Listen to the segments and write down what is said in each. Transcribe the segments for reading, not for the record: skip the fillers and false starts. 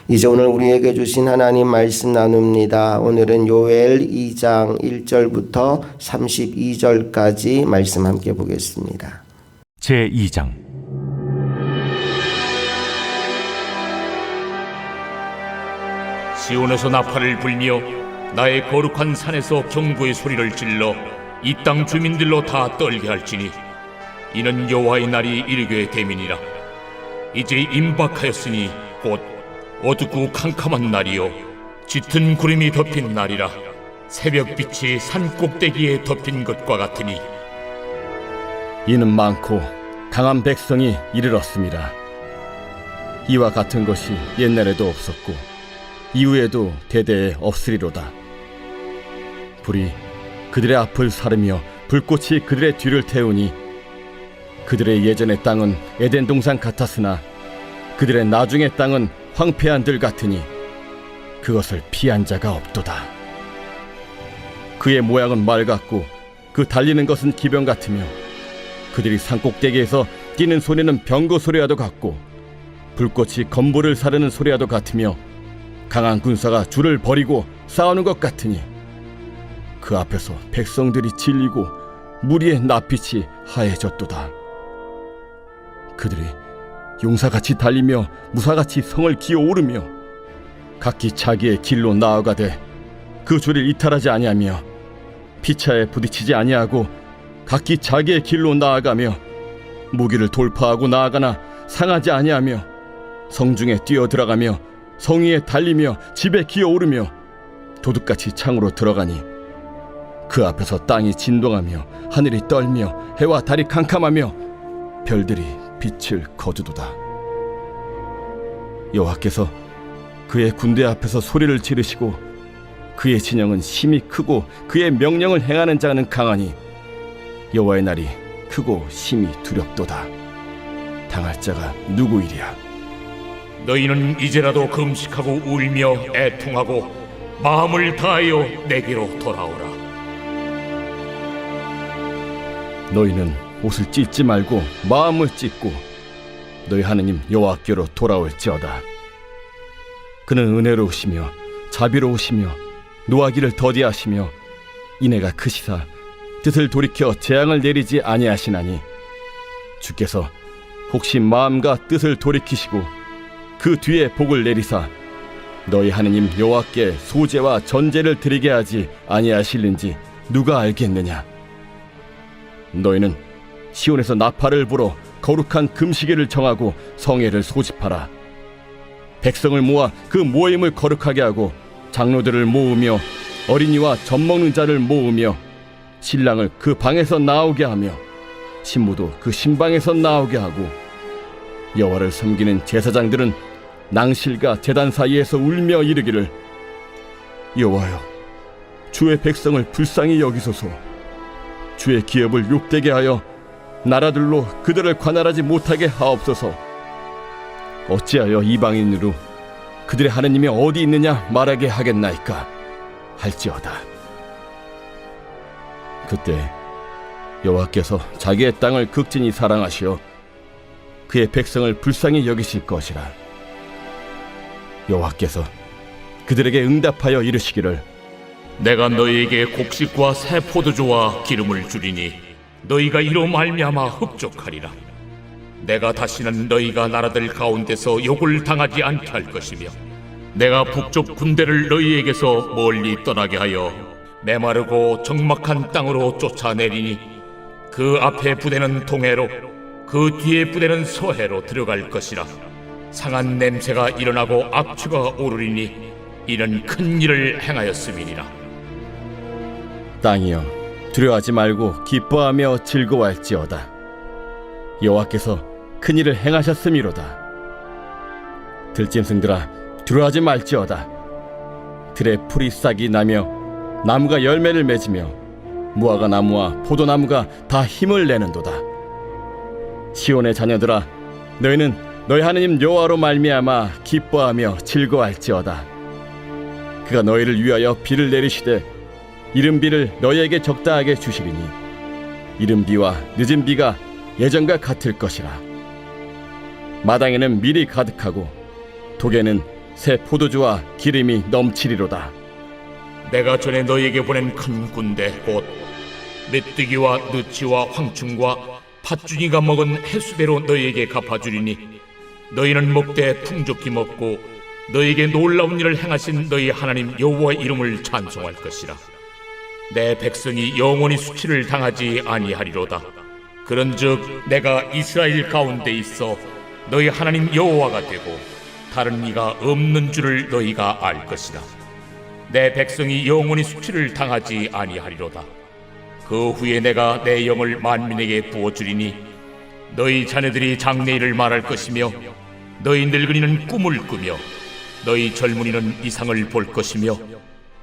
이제 오늘 우리에게 주신 하나님 말씀 나눕니다. 오늘은 요엘 2장 1절부터 32절까지 말씀 함께 보겠습니다. 제2장. 시온에서 나팔을 불며 나의 거룩한 산에서 경고의 소리를 질러 이 땅 주민들로 다 떨게 할지니 이는 여호와의 날이 이르게 됨이니라. 이제 임박하였으니 곧 어둡고 캄캄한 날이요 짙은 구름이 덮인 날이라. 새벽빛이 산 꼭대기에 덮인 것과 같으니 이는 많고 강한 백성이 이르렀습니다. 이와 같은 것이 옛날에도 없었고 이후에도 대대에 없으리로다. 불이 그들의 앞을 사르며 불꽃이 그들의 뒤를 태우니 그들의 예전의 땅은 에덴 동산 같았으나 그들의 나중의 땅은 황폐한 들 같으니 그것을 피한 자가 없도다. 그의 모양은 말 같고 그 달리는 것은 기병 같으며 그들이 산꼭대기에서 뛰는 소리는 병거 소리와도 같고 불꽃이 건물을 사르는 소리와도 같으며 강한 군사가 줄을 버리고 싸우는 것 같으니 그 앞에서 백성들이 질리고 무리의 낯빛이 하얘졌도다. 그들이 용사같이 달리며 무사같이 성을 기어오르며 각기 자기의 길로 나아가되 그 줄을 이탈하지 아니하며 피차에 부딪히지 아니하고 각기 자기의 길로 나아가며 무기를 돌파하고 나아가나 상하지 아니하며 성중에 뛰어들어가며 성 위에 달리며 집에 기어오르며 도둑같이 창으로 들어가니 그 앞에서 땅이 진동하며 하늘이 떨며 해와 달이 캄캄하며 별들이 빛을 거두도다. 여호와께서 그의 군대 앞에서 소리를 지르시고 그의 진영은 심히 크고 그의 명령을 행하는 자는 강하니 여호와의 날이 크고 심히 두렵도다. 당할 자가 누구이랴? 너희는 이제라도 금식하고 울며 애통하고 마음을 다하여 내게로 돌아오라. 너희는 옷을 찢지 말고 마음을 찢고 너희 하느님 여호와께로 돌아올지어다. 그는 은혜로우시며 자비로우시며 노하기를 더디하시며 인애가 크시사 뜻을 돌이켜 재앙을 내리지 아니하시나니 주께서 혹시 마음과 뜻을 돌이키시고 그 뒤에 복을 내리사 너희 하느님 여호와께 소제와 전제를 드리게 하지 아니하실는지 누가 알겠느냐? 너희는 시온에서 나팔을 불어 거룩한 금시계를 정하고 성회를 소집하라. 백성을 모아 그 모임을 거룩하게 하고 장로들을 모으며 어린이와 젖 먹는 자를 모으며 신랑을 그 방에서 나오게 하며 신부도 그 신방에서 나오게 하고 여호와를 섬기는 제사장들은 낭실과 제단 사이에서 울며 이르기를 여호와여 주의 백성을 불쌍히 여기소서. 주의 기업을 욕되게 하여 나라들로 그들을 관할하지 못하게 하옵소서. 어찌하여 이방인으로 그들의 하느님이 어디 있느냐 말하게 하겠나이까 할지어다. 그때 여호와께서 자기의 땅을 극진히 사랑하시어 그의 백성을 불쌍히 여기실 것이라. 여호와께서 그들에게 응답하여 이르시기를 내가 너희에게 곡식과 새 포도주와 기름을 주리니 너희가 이로 말미암아 흡족하리라. 내가 다시는 너희가 나라들 가운데서 욕을 당하지 않게 할 것이며 내가 북쪽 군대를 너희에게서 멀리 떠나게 하여 메마르고 적막한 땅으로 쫓아내리니 그 앞에 부대는 동해로 그 뒤에 부대는 서해로 들어갈 것이라. 상한 냄새가 일어나고 악취가 오르리니 이는 큰 일을 행하였음이니라. 땅이여 두려워하지 말고 기뻐하며 즐거워할지어다. 여호와께서 큰 일을 행하셨음이로다. 들짐승들아 두려워하지 말지어다. 들에 풀이 싹이 나며 나무가 열매를 맺으며 무화과 나무와 포도나무가 다 힘을 내는도다. 시온의 자녀들아 너희는 너희 하느님 여호와로 말미암아 기뻐하며 즐거워할지어다. 그가 너희를 위하여 비를 내리시되 이른 비를 너희에게 적당하게 주시리니 이른 비와 늦은 비가 예전과 같을 것이라. 마당에는 밀이 가득하고 독에는 새 포도주와 기름이 넘치리로다. 내가 전에 너희에게 보낸 큰 군대 곧 메뚜기와 느치와 황충과 팥주니가 먹은 횟수대로 너희에게 갚아주리니 너희는 먹되 풍족히 먹고 너희에게 놀라운 일을 행하신 너희 하나님 여호와의 이름을 찬송할 것이라. 내 백성이 영원히 수치를 당하지 아니하리로다. 그런즉 내가 이스라엘 가운데 있어 너희 하나님 여호와가 되고 다른 이가 없는 줄을 너희가 알 것이다. 내 백성이 영원히 수치를 당하지 아니하리로다. 그 후에 내가 내 영을 만민에게 부어주리니 너희 자녀들이 장래일을 말할 것이며 너희 늙은이는 꿈을 꾸며 너희 젊은이는 이상을 볼 것이며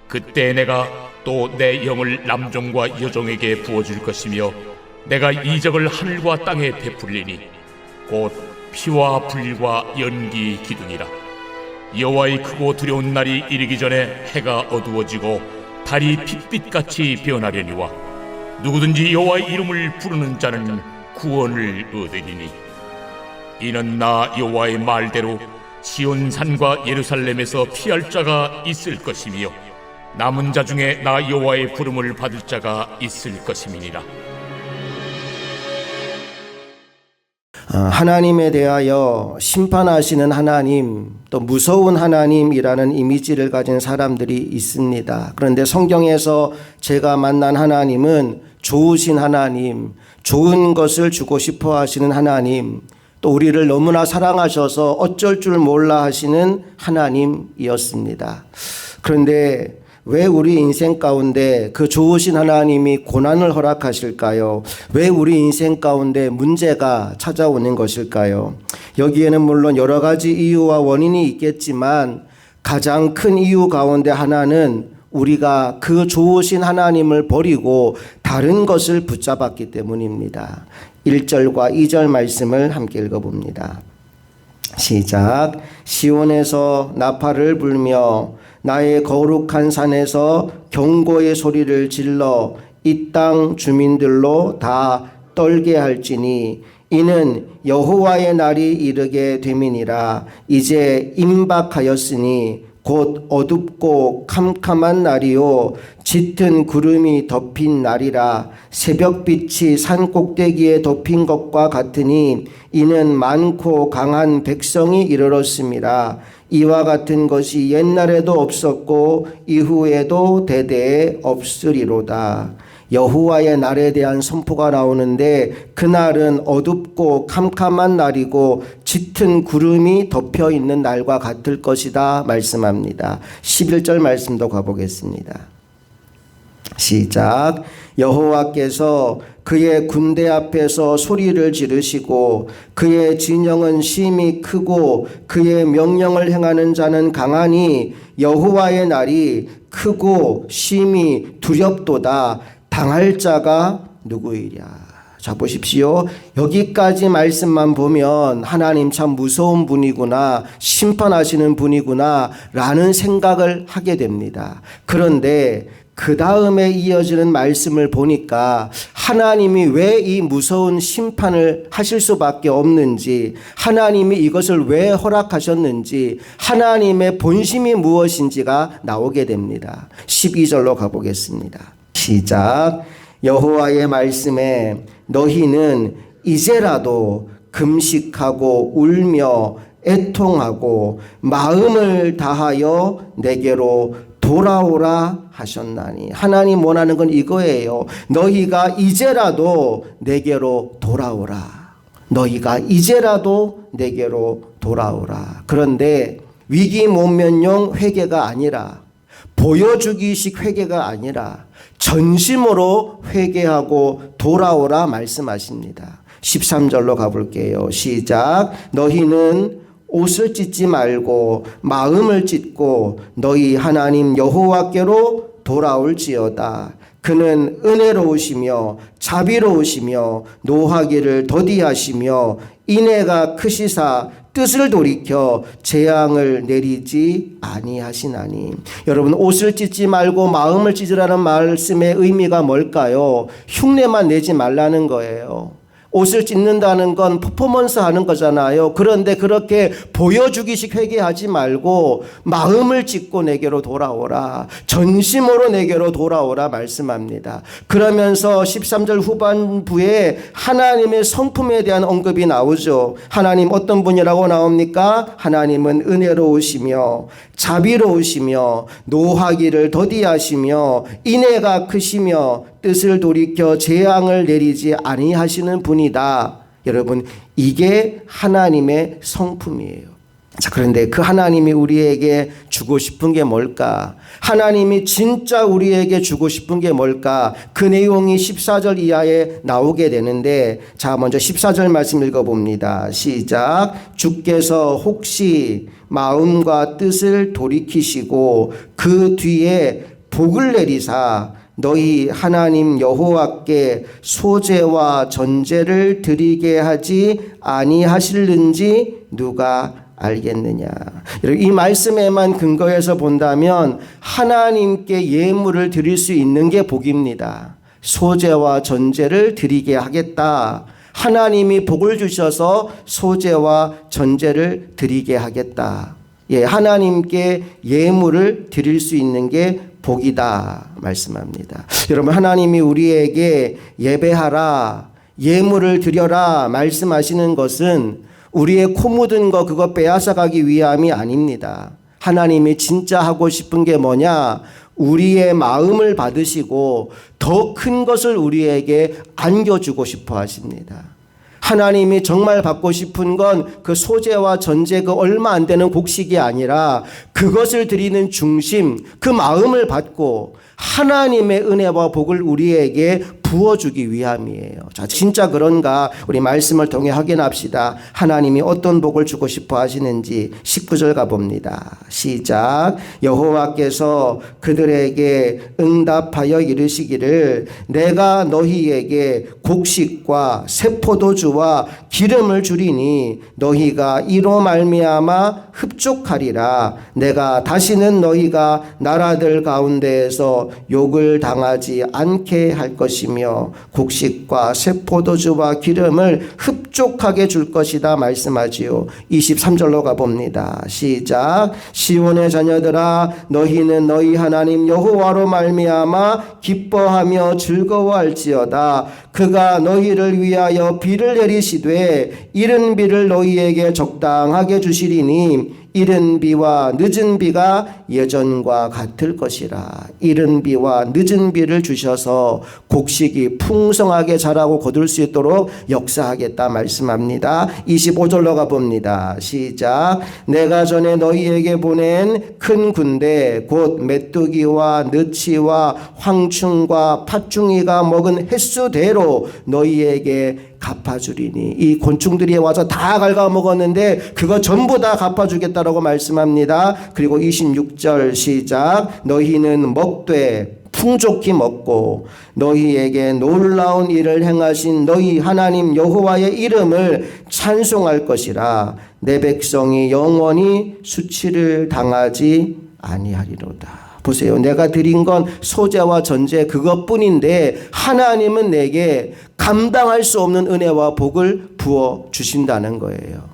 그때 내가 또 내 영을 남종과 여종에게 부어줄 것이며 내가 이적을 하늘과 땅에 베풀리니 곧 피와 불과 연기 기둥이라. 여호와의 크고 두려운 날이 이르기 전에 해가 어두워지고 달이 핏빛같이 변하려니와 누구든지 여호와의 이름을 부르는 자는 구원을 얻으리니 이는 나 여호와의 말대로 시온 산과 예루살렘에서 피할 자가 있을 것이며 남은 자 중에 나 여호와의 부름을 받을 자가 있을 것임이니라. 하나님에 대하여 심판하시는 하나님, 또 무서운 하나님이라는 이미지를 가진 사람들이 있습니다. 그런데 성경에서 제가 만난 하나님은 좋으신 하나님, 좋은 것을 주고 싶어 하시는 하나님, 또 우리를 너무나 사랑하셔서 어쩔 줄 몰라 하시는 하나님이었습니다. 그런데 왜 우리 인생 가운데 그 좋으신 하나님이 고난을 허락하실까요? 왜 우리 인생 가운데 문제가 찾아오는 것일까요? 여기에는 물론 여러 가지 이유와 원인이 있겠지만 가장 큰 이유 가운데 하나는 우리가 그 좋으신 하나님을 버리고 다른 것을 붙잡았기 때문입니다. 1절과 2절 말씀을 함께 읽어봅니다. 시작. 시온에서 나팔을 불며 나의 거룩한 산에서 경고의 소리를 질러 이 땅 주민들로 다 떨게 할지니 이는 여호와의 날이 이르게 됨이니라. 이제 임박하였으니 곧 어둡고 캄캄한 날이요 짙은 구름이 덮인 날이라. 새벽빛이 산 꼭대기에 덮인 것과 같으니 이는 많고 강한 백성이 이르렀음이라. 이와 같은 것이 옛날에도 없었고 이후에도 대대에 없으리로다. 여호와의 날에 대한 선포가 나오는데 그날은 어둡고 캄캄한 날이고 짙은 구름이 덮여 있는 날과 같을 것이다 말씀합니다. 11절 말씀도 가보겠습니다. 시작. 여호와께서 그의 군대 앞에서 소리를 지르시고 그의 진영은 심히 크고 그의 명령을 행하는 자는 강하니 여호와의 날이 크고 심히 두렵도다. 당할 자가 누구이랴. 자, 보십시오. 여기까지 말씀만 보면 하나님 참 무서운 분이구나, 심판하시는 분이구나 라는 생각을 하게 됩니다. 그런데 그 다음에 이어지는 말씀을 보니까 하나님이 왜 이 무서운 심판을 하실 수밖에 없는지, 하나님이 이것을 왜 허락하셨는지, 하나님의 본심이 무엇인지가 나오게 됩니다. 12절로 가보겠습니다. 시작. 여호와의 말씀에 너희는 이제라도 금식하고 울며 애통하고 마음을 다하여 내게로 돌아오라 하셨나니. 하나님 원하는 건 이거예요. 너희가 이제라도 내게로 돌아오라. 너희가 이제라도 내게로 돌아오라. 그런데 위기 모면용 회개가 아니라, 보여주기식 회개가 아니라 전심으로 회개하고 돌아오라 말씀하십니다. 13절로 가볼게요. 시작. 너희는 옷을 찢지 말고 마음을 찢고 너희 하나님 여호와께로 돌아올지어다. 그는 은혜로우시며 자비로우시며 노하기를 더디하시며 인애가 크시사 뜻을 돌이켜 재앙을 내리지 아니하시나니. 여러분, 옷을 찢지 말고 마음을 찢으라는 말씀의 의미가 뭘까요? 흉내만 내지 말라는 거예요. 옷을 찢는다는 건 퍼포먼스 하는 거잖아요. 그런데 그렇게 보여주기식 회개하지 말고 마음을 찢고 내게로 돌아오라. 전심으로 내게로 돌아오라 말씀합니다. 그러면서 13절 후반부에 하나님의 성품에 대한 언급이 나오죠. 하나님 어떤 분이라고 나옵니까? 하나님은 은혜로우시며 자비로우시며 노하기를 더디하시며 인애가 크시며 뜻을 돌이켜 재앙을 내리지 아니하시는 분이다. 여러분, 이게 하나님의 성품이에요. 자, 그런데 그 하나님이 우리에게 주고 싶은 게 뭘까? 하나님이 진짜 우리에게 주고 싶은 게 뭘까? 그 내용이 14절 이하에 나오게 되는데, 자, 먼저 14절 말씀 읽어봅니다. 시작. 주께서 혹시 마음과 뜻을 돌이키시고 그 뒤에 복을 내리사 너희 하나님 여호와께 소제와 전제를 드리게 하지 아니하실는지 누가 알겠느냐. 이 말씀에만 근거해서 본다면 하나님께 예물을 드릴 수 있는 게 복입니다. 소제와 전제를 드리게 하겠다. 하나님이 복을 주셔서 소제와 전제를 드리게 하겠다. 예, 하나님께 예물을 드릴 수 있는 게 복이다 말씀합니다. 여러분, 하나님이 우리에게 예배하라, 예물을 드려라 말씀하시는 것은 우리의 코 묻은 거 그거 빼앗아가기 위함이 아닙니다. 하나님이 진짜 하고 싶은 게 뭐냐? 우리의 마음을 받으시고 더 큰 것을 우리에게 안겨주고 싶어 하십니다. 하나님이 정말 받고 싶은 건 그 소제와 전제 그 얼마 안 되는 곡식이 아니라 그것을 드리는 중심, 그 마음을 받고 하나님의 은혜와 복을 우리에게 부어주기 위함이에요. 자, 진짜 그런가? 우리 말씀을 통해 확인합시다. 하나님이 어떤 복을 주고 싶어 하시는지 19절 가봅니다. 시작. 여호와께서 그들에게 응답하여 이르시기를 내가 너희에게 곡식과 새 포도주와 기름을 주리니 너희가 이로 말미암아 흡족하리라. 내가 다시는 너희가 나라들 가운데에서 욕을 당하지 않게 할 것이며 곡식과 새 포도주와 기름을 흡족하게 줄 것이다 말씀하지요. 23절로 가봅니다. 시작. 시온의 자녀들아 너희는 너희 하나님 여호와로 말미암아 기뻐하며 즐거워할지어다. 그가 너희를 위하여 비를 내리시되 이른 비를 너희에게 적당하게 주시리니 이른 비와 늦은 비가 예전과 같을 것이라. 이른 비와 늦은 비를 주셔서 곡식이 풍성하게 자라고 거둘 수 있도록 역사하겠다 말씀합니다. 25절로 가봅니다. 시작. 내가 전에 너희에게 보낸 큰 군대 곧 메뚜기와 느치와 황충과 팥중이가 먹은 횟수대로 너희에게 갚아주리니. 이 곤충들이 와서 다 갉아먹었는데 그거 전부 다 갚아주겠다라고 말씀합니다. 그리고 26절 시작. 너희는 먹되 풍족히 먹고 너희에게 놀라운 일을 행하신 너희 하나님 여호와의 이름을 찬송할 것이라. 내 백성이 영원히 수치를 당하지 아니하리로다. 보세요. 내가 드린 건 소제와 전제 그것뿐인데 하나님은 내게 감당할 수 없는 은혜와 복을 부어 주신다는 거예요.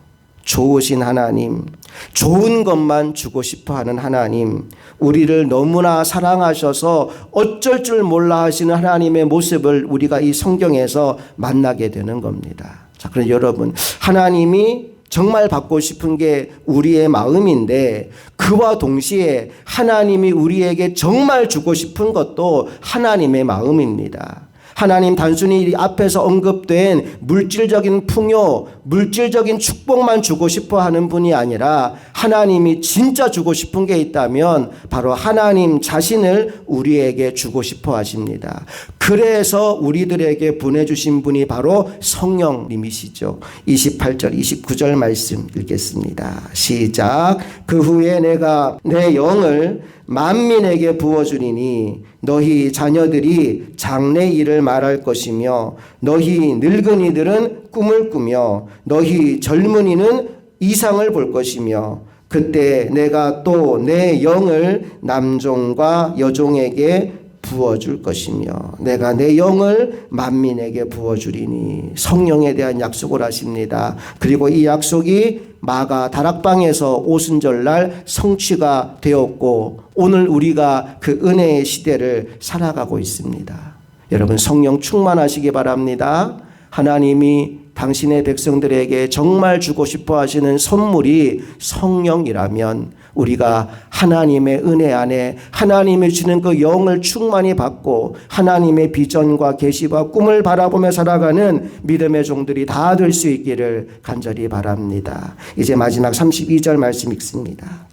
좋으신 하나님, 좋은 것만 주고 싶어 하는 하나님, 우리를 너무나 사랑하셔서 어쩔 줄 몰라 하시는 하나님의 모습을 우리가 이 성경에서 만나게 되는 겁니다. 자, 그럼 여러분, 하나님이 정말 받고 싶은 게 우리의 마음인데 그와 동시에 하나님이 우리에게 정말 주고 싶은 것도 하나님의 마음입니다. 하나님 단순히 앞에서 언급된 물질적인 풍요, 물질적인 축복만 주고 싶어 하는 분이 아니라 하나님이 진짜 주고 싶은 게 있다면 바로 하나님 자신을 우리에게 주고 싶어 하십니다. 그래서 우리들에게 보내주신 분이 바로 성령님이시죠. 28절, 29절 말씀 읽겠습니다. 시작. 그 후에 내가 내 영을 만민에게 부어주리니 너희 자녀들이 장래 일을 말할 것이며 너희 늙은이들은 꿈을 꾸며 너희 젊은이는 이상을 볼 것이며 그때 내가 또 내 영을 남종과 여종에게 부어줄 것이며 내가 내 영을 만민에게 부어주리니 성령에 대한 약속을 하십니다. 그리고 이 약속이 마가 다락방에서 오순절날 성취가 되었고 오늘 우리가 그 은혜의 시대를 살아가고 있습니다. 여러분 성령 충만하시기 바랍니다. 하나님이 당신의 백성들에게 정말 주고 싶어 하시는 선물이 성령이라면 우리가 하나님의 은혜 안에 하나님이 주는 그 영을 충만히 받고 하나님의 비전과 계시와 꿈을 바라보며 살아가는 믿음의 종들이 다 될 수 있기를 간절히 바랍니다. 이제 마지막 32절 말씀 읽습니다.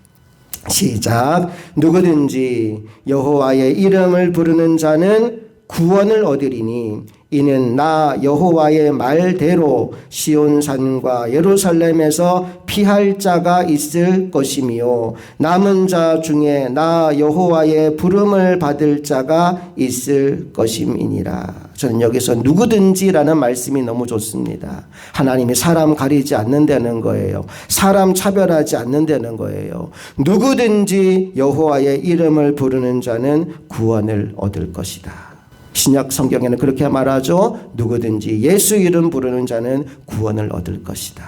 시작. 누구든지 여호와의 이름을 부르는 자는 구원을 얻으리니 이는 나 여호와의 말대로 시온산과 예루살렘에서 피할 자가 있을 것이며 남은 자 중에 나 여호와의 부름을 받을 자가 있을 것임이니라. 저는 여기서 누구든지라는 말씀이 너무 좋습니다. 하나님이 사람 가리지 않는다는 거예요. 사람 차별하지 않는다는 거예요. 누구든지 여호와의 이름을 부르는 자는 구원을 얻을 것이다. 신약 성경에는 그렇게 말하죠. 누구든지 예수 이름 부르는 자는 구원을 얻을 것이다.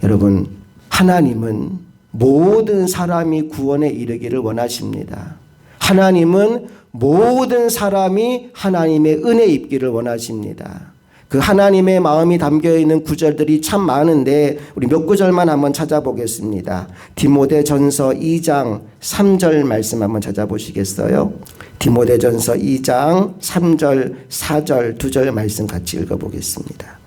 여러분, 하나님은 모든 사람이 구원에 이르기를 원하십니다. 하나님은 모든 사람이 하나님의 은혜 입기를 원하십니다. 그 하나님의 마음이 담겨있는 구절들이 참 많은데 우리 몇 구절만 한번 찾아보겠습니다. 디모데전서 2장 3절 말씀 한번 찾아보시겠어요? 디모데전서 2장 3절 4절 2절 말씀 같이 읽어보겠습니다.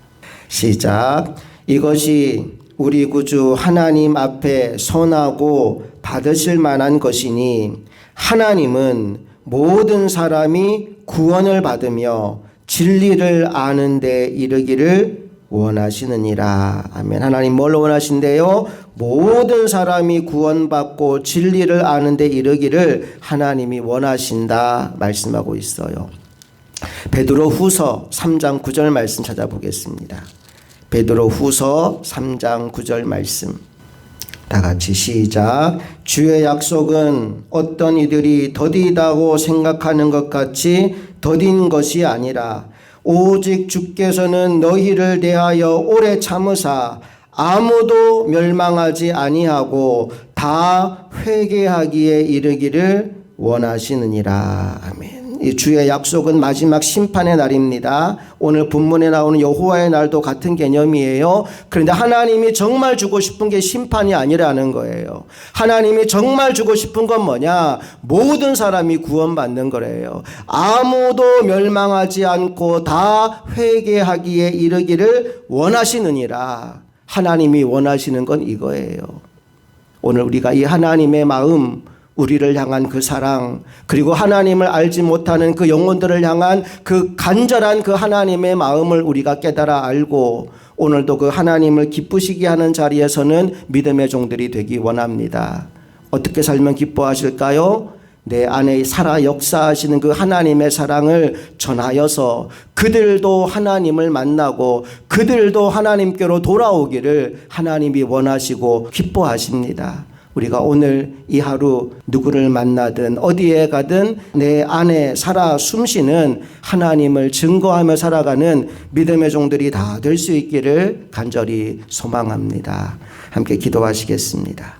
시작. 이것이 우리 구주 하나님 앞에 선하고 받으실 만한 것이니 하나님은 모든 사람이 구원을 받으며 진리를 아는 데 이르기를 원하시느니라. 아멘. 하나님 뭘 원하신대요? 모든 사람이 구원받고 진리를 아는 데 이르기를 하나님이 원하신다 말씀하고 있어요. 베드로 후서 3장 9절 말씀 찾아보겠습니다. 베드로 후서 3장 9절 말씀 다 같이 시작. 주의 약속은 어떤 이들이 더디다고 생각하는 것 같이 더딘 것이 아니라 오직 주께서는 너희를 대하여 오래 참으사 아무도 멸망하지 아니하고 다 회개하기에 이르기를 원하시느니라. 아멘. 이 주의 약속은 마지막 심판의 날입니다. 오늘 본문에 나오는 여호와의 날도 같은 개념이에요. 그런데 하나님이 정말 주고 싶은 게 심판이 아니라는 거예요. 하나님이 정말 주고 싶은 건 뭐냐? 모든 사람이 구원받는 거래요. 아무도 멸망하지 않고 다 회개하기에 이르기를 원하시느니라. 하나님이 원하시는 건 이거예요. 오늘 우리가 이 하나님의 마음, 우리를 향한 그 사랑, 그리고 하나님을 알지 못하는 그 영혼들을 향한 그 간절한 그 하나님의 마음을 우리가 깨달아 알고 오늘도 그 하나님을 기쁘시게 하는 자리에서는 믿음의 종들이 되기 원합니다. 어떻게 살면 기뻐하실까요? 내 안에 살아 역사하시는 그 하나님의 사랑을 전하여서 그들도 하나님을 만나고 그들도 하나님께로 돌아오기를 하나님이 원하시고 기뻐하십니다. 우리가 오늘 이 하루 누구를 만나든 어디에 가든 내 안에 살아 숨쉬는 하나님을 증거하며 살아가는 믿음의 종들이 다 될 수 있기를 간절히 소망합니다. 함께 기도하시겠습니다.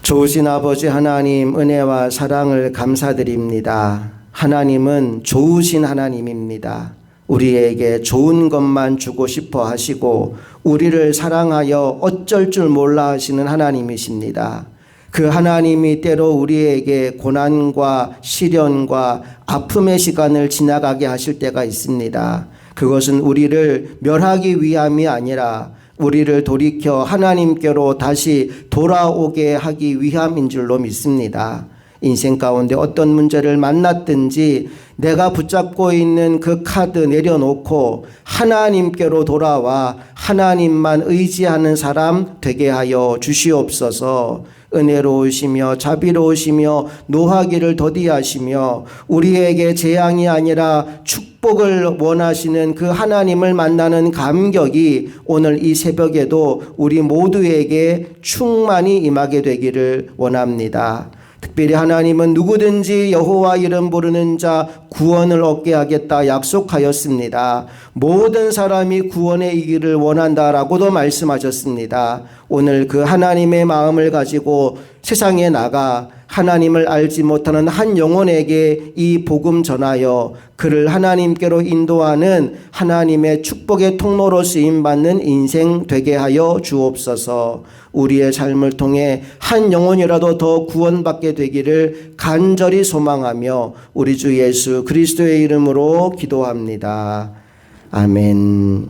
좋으신 아버지 하나님, 은혜와 사랑을 감사드립니다. 하나님은 좋으신 하나님입니다. 우리에게 좋은 것만 주고 싶어 하시고 우리를 사랑하여 어쩔 줄 몰라 하시는 하나님이십니다. 그 하나님이 때로 우리에게 고난과 시련과 아픔의 시간을 지나가게 하실 때가 있습니다. 그것은 우리를 멸하기 위함이 아니라 우리를 돌이켜 하나님께로 다시 돌아오게 하기 위함인 줄로 믿습니다. 인생 가운데 어떤 문제를 만났든지 내가 붙잡고 있는 그 카드 내려놓고 하나님께로 돌아와 하나님만 의지하는 사람 되게 하여 주시옵소서. 은혜로우시며 자비로우시며 노하기를 더디하시며 우리에게 재앙이 아니라 축복을 원하시는 그 하나님을 만나는 감격이 오늘 이 새벽에도 우리 모두에게 충만히 임하게 되기를 원합니다. 특별히 하나님은 누구든지 여호와 이름 부르는 자 구원을 얻게 하겠다 약속하였습니다. 모든 사람이 구원에 이기를 원한다라고도 말씀하셨습니다. 오늘 그 하나님의 마음을 가지고 세상에 나가 하나님을 알지 못하는 한 영혼에게 이 복음 전하여 그를 하나님께로 인도하는 하나님의 축복의 통로로 쓰임받는 인생 되게 하여 주옵소서. 우리의 삶을 통해 한 영혼이라도 더 구원받게 되기를 간절히 소망하며 우리 주 예수 그리스도의 이름으로 기도합니다. 아멘.